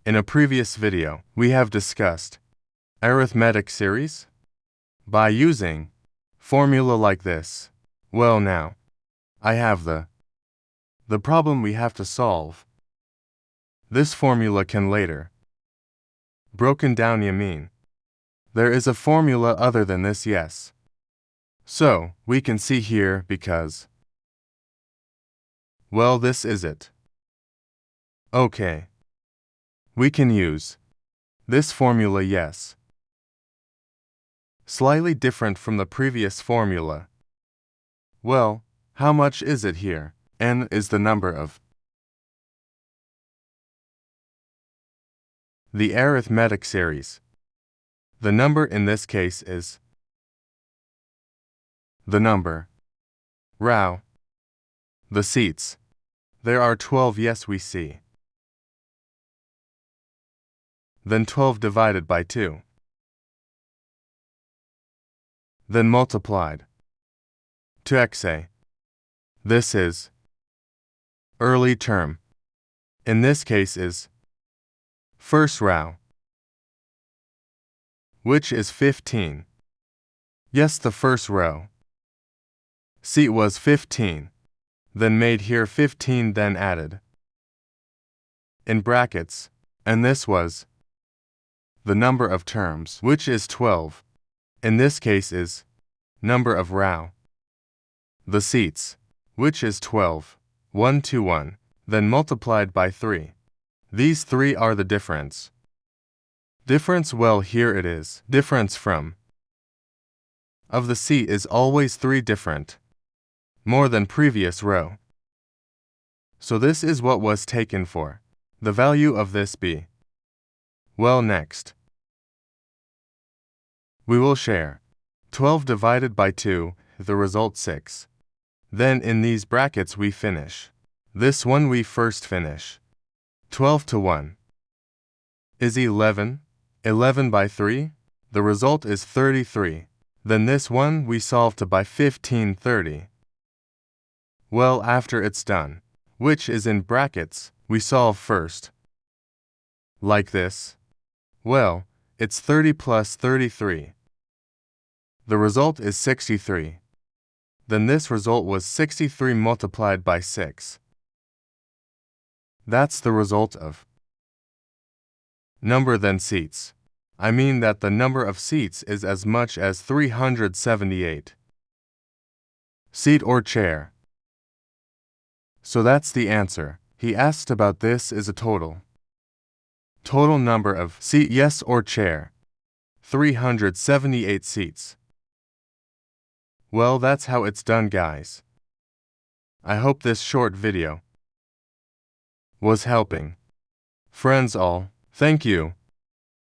In a previous video, we have discussed arithmetic series by using formula like this. Well, now I have the problem we have to solve. This formula can later broken down. You mean there is a formula other than this? Yes. So we can see here because, well, this is it. Okay. We can use this formula, yes. Slightly different from the previous formula. Well, how much is it here? N is the number of the arithmetic series. The number in this case is the number. Rao. The seats. There are 12, yes, we see. Then 12 divided by 2. Then multiplied to xa. This is early term. In this case is first row, which is 15. Yes, the first row. Seat was 15. Then made here 15, then added in brackets, and this was the number of terms, which is 12. In this case is number of row. The seats, which is 12, 1 to 1, then multiplied by 3. These 3 are the difference. Difference, well, here it is. Difference from of the seat is always 3 different, more than previous row. So this is what was taken for the value of this b. Well, next we will share 12 divided by 2, the result 6. Then in these brackets we finish. This one we first finish. 12 to 1 is 11. 11 by 3, the result is 33. Then this one we solve to by 15, 30. Well, after it's done, which is in brackets, we solve first. Like this. Well, it's 30 plus 33. The result is 63. Then this result was 63 multiplied by 6. That's the result of number than seats. I mean that the number of seats is as much as 378. Seat or chair. So that's the answer. He asked about this is a total number of seat, yes, or chair. 378 seats. Well, that's how it's done, guys. I hope this short video was helping. Friends all, thank you.